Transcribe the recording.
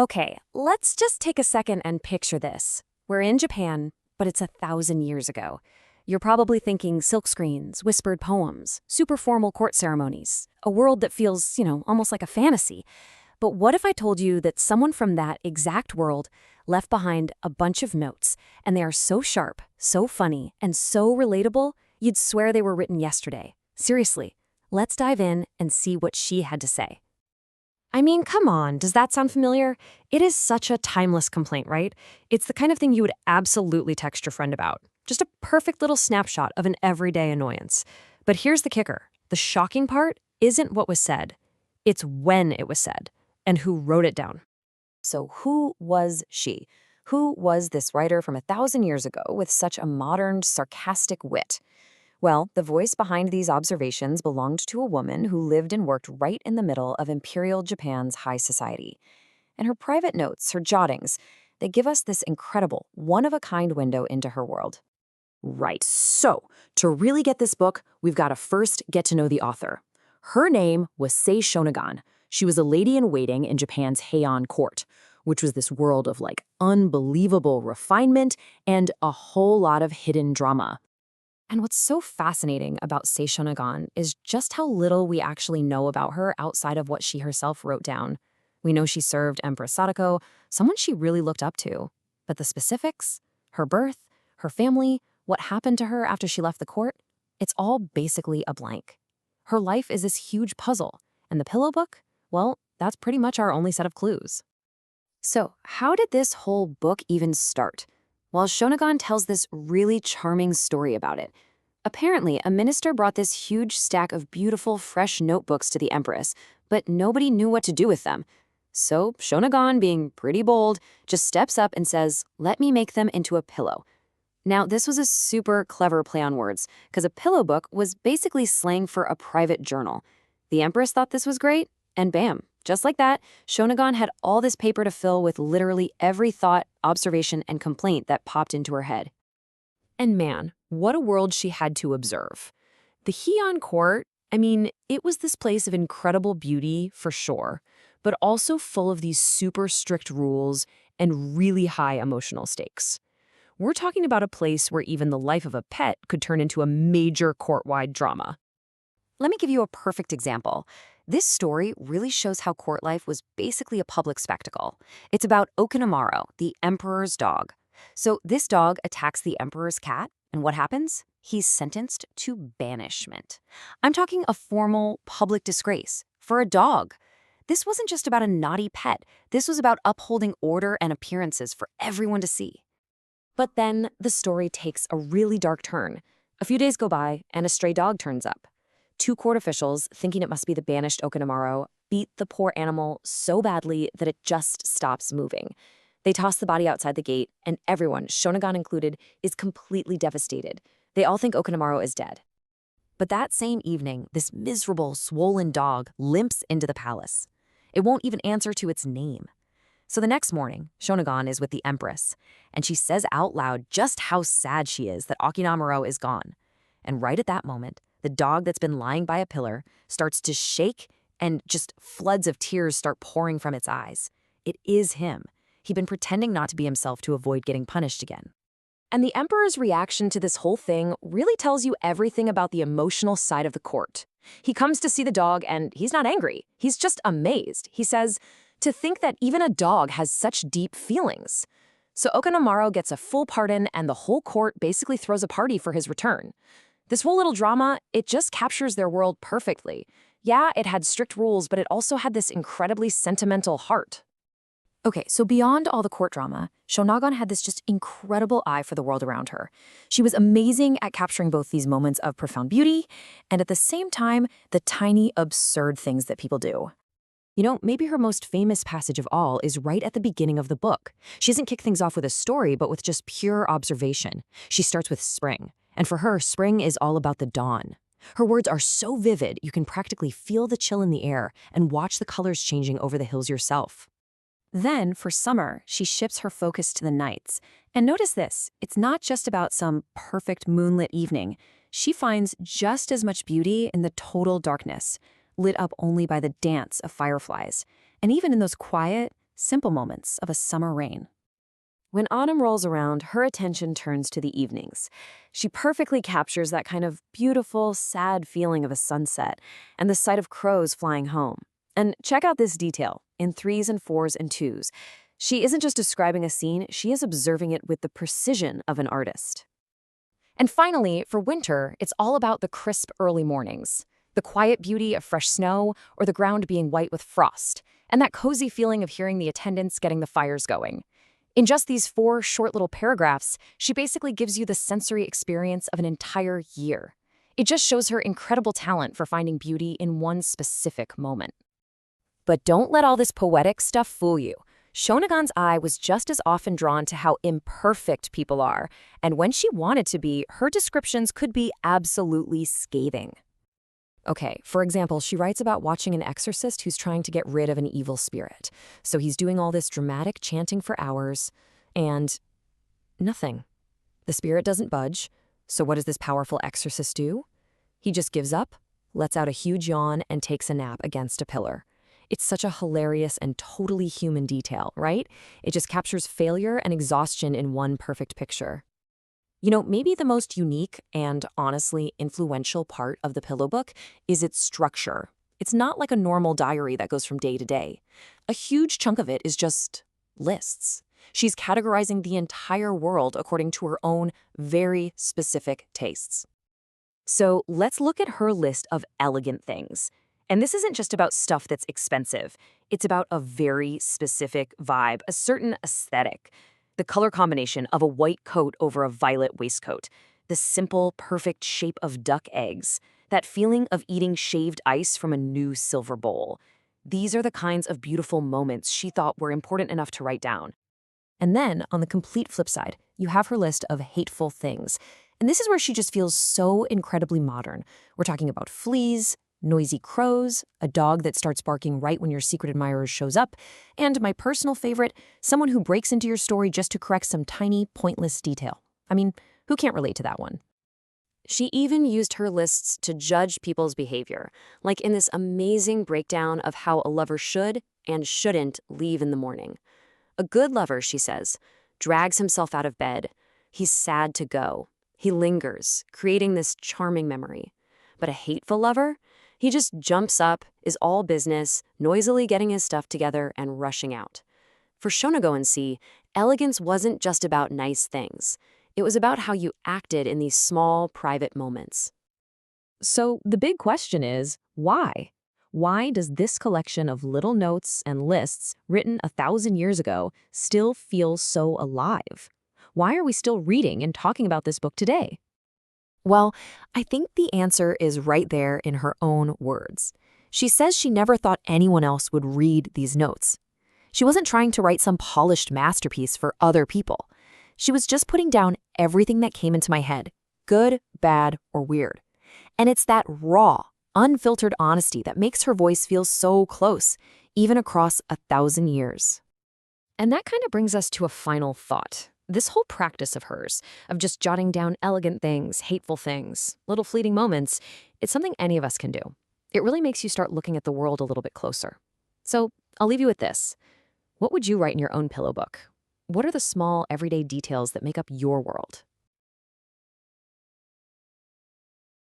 Okay, let's just take a second and picture this. We're in Japan, but it's 1,000 years ago. You're probably thinking silkscreens, whispered poems, super formal court ceremonies, a world that feels, almost like a fantasy. But what if I told you that someone from that exact world left behind a bunch of notes, and they are so sharp, so funny, and so relatable, you'd swear they were written yesterday. Seriously, let's dive in and see what she had to say. I mean, come on, does that sound familiar? It is such a timeless complaint, right? It's the kind of thing you would absolutely text your friend about. Just a perfect little snapshot of an everyday annoyance. But here's the kicker. The shocking part isn't what was said. It's when it was said, and who wrote it down. So who was she? Who was this writer from 1,000 years ago with such a modern, sarcastic wit? Well, the voice behind these observations belonged to a woman who lived and worked right in the middle of Imperial Japan's high society. And her private notes, her jottings, they give us this incredible, one-of-a-kind window into her world. Right, so to really get this book, we've got to first get to know the author. Her name was Sei Shōnagon. She was a lady-in-waiting in Japan's Heian Court, which was this world of unbelievable refinement and a whole lot of hidden drama. And what's so fascinating about Sei Shōnagon is just how little we actually know about her outside of what she herself wrote down. We know she served Empress Sadako, someone she really looked up to. But the specifics, her birth, her family, what happened to her after she left the court, it's all basically a blank. Her life is this huge puzzle, and the pillow book, well, that's pretty much our only set of clues. So, how did this whole book even start? Well, Shōnagon tells this really charming story about it. Apparently, a minister brought this huge stack of beautiful, fresh notebooks to the Empress, but nobody knew what to do with them. So Shōnagon, being pretty bold, just steps up and says, "Let me make them into a pillow." Now, this was a super clever play on words, because a pillow book was basically slang for a private journal. The Empress thought this was great, and bam, just like that, Shōnagon had all this paper to fill with literally every thought, observation, and complaint that popped into her head. And man, what a world she had to observe. The Heian Court, it was this place of incredible beauty, for sure, but also full of these super strict rules and really high emotional stakes. We're talking about a place where even the life of a pet could turn into a major court-wide drama. Let me give you a perfect example. This story really shows how court life was basically a public spectacle. It's about Okanamaro, the emperor's dog. So this dog attacks the emperor's cat, and what happens? He's sentenced to banishment. I'm talking a formal public disgrace for a dog. This wasn't just about a naughty pet. This was about upholding order and appearances for everyone to see. But then the story takes a really dark turn. A few days go by, and a stray dog turns up. 2 court officials, thinking it must be the banished Okanamaro, beat the poor animal so badly that it just stops moving. They toss the body outside the gate, and everyone, Shōnagon included, is completely devastated. They all think Okanamaro is dead. But that same evening, this miserable, swollen dog limps into the palace. It won't even answer to its name. So the next morning, Shōnagon is with the Empress, and she says out loud just how sad she is that Okanamaro is gone. And right at that moment, the dog that's been lying by a pillar starts to shake, and just floods of tears start pouring from its eyes. It is him. He'd been pretending not to be himself to avoid getting punished again. And the emperor's reaction to this whole thing really tells you everything about the emotional side of the court. He comes to see the dog, and he's not angry. He's just amazed. He says, "To think that even a dog has such deep feelings." So Okanamaro gets a full pardon, and the whole court basically throws a party for his return. This whole little drama, it just captures their world perfectly. Yeah, it had strict rules, but it also had this incredibly sentimental heart. Okay, so beyond all the court drama, Shōnagon had this just incredible eye for the world around her. She was amazing at capturing both these moments of profound beauty and at the same time, the tiny, absurd things that people do. Maybe her most famous passage of all is right at the beginning of the book. She doesn't kick things off with a story, but with just pure observation. She starts with spring. And for her, spring is all about the dawn. Her words are so vivid, you can practically feel the chill in the air and watch the colors changing over the hills yourself. Then, for summer, she shifts her focus to the nights. And notice this, it's not just about some perfect moonlit evening. She finds just as much beauty in the total darkness, lit up only by the dance of fireflies. And even in those quiet, simple moments of a summer rain. When autumn rolls around, her attention turns to the evenings. She perfectly captures that kind of beautiful, sad feeling of a sunset and the sight of crows flying home. And check out this detail, in 3s and 4s and 2s. She isn't just describing a scene, she is observing it with the precision of an artist. And finally, for winter, it's all about the crisp early mornings, the quiet beauty of fresh snow or the ground being white with frost, and that cozy feeling of hearing the attendants getting the fires going. In just these 4 short little paragraphs, she basically gives you the sensory experience of an entire year. It just shows her incredible talent for finding beauty in one specific moment. But don't let all this poetic stuff fool you. Shōnagon's eye was just as often drawn to how imperfect people are, and when she wanted to be, her descriptions could be absolutely scathing. Okay, for example, she writes about watching an exorcist who's trying to get rid of an evil spirit. So he's doing all this dramatic chanting for hours, and nothing. The spirit doesn't budge. So what does this powerful exorcist do? He just gives up, lets out a huge yawn, and takes a nap against a pillar. It's such a hilarious and totally human detail, right? It just captures failure and exhaustion in one perfect picture. You know, maybe the most unique and honestly influential part of the Pillow Book is its structure. It's not like a normal diary that goes from day to day. A huge chunk of it is just lists. She's categorizing the entire world according to her own very specific tastes. So let's look at her list of elegant things. And this isn't just about stuff that's expensive. It's about a very specific vibe, a certain aesthetic. The color combination of a white coat over a violet waistcoat, the simple, perfect shape of duck eggs, that feeling of eating shaved ice from a new silver bowl. These are the kinds of beautiful moments she thought were important enough to write down. And then, on the complete flip side, you have her list of hateful things. And this is where she just feels so incredibly modern. We're talking about fleas, noisy crows, a dog that starts barking right when your secret admirer shows up, and my personal favorite, someone who breaks into your story just to correct some tiny, pointless detail. I mean, who can't relate to that one? She even used her lists to judge people's behavior, like in this amazing breakdown of how a lover should and shouldn't leave in the morning. A good lover, she says, drags himself out of bed. He's sad to go. He lingers, creating this charming memory. But a hateful lover? He just jumps up, is all business, noisily getting his stuff together and rushing out. For Shōnagon, elegance wasn't just about nice things. It was about how you acted in these small, private moments. So the big question is, why? Why does this collection of little notes and lists written 1,000 years ago still feel so alive? Why are we still reading and talking about this book today? Well, I think the answer is right there in her own words. She says she never thought anyone else would read these notes. She wasn't trying to write some polished masterpiece for other people. She was just putting down everything that came into my head, good, bad, or weird. And it's that raw, unfiltered honesty that makes her voice feel so close, even across 1,000 years. And that kind of brings us to a final thought. This whole practice of hers, of just jotting down elegant things, hateful things, little fleeting moments, it's something any of us can do. It really makes you start looking at the world a little bit closer. So I'll leave you with this. What would you write in your own pillow book? What are the small, everyday details that make up your world?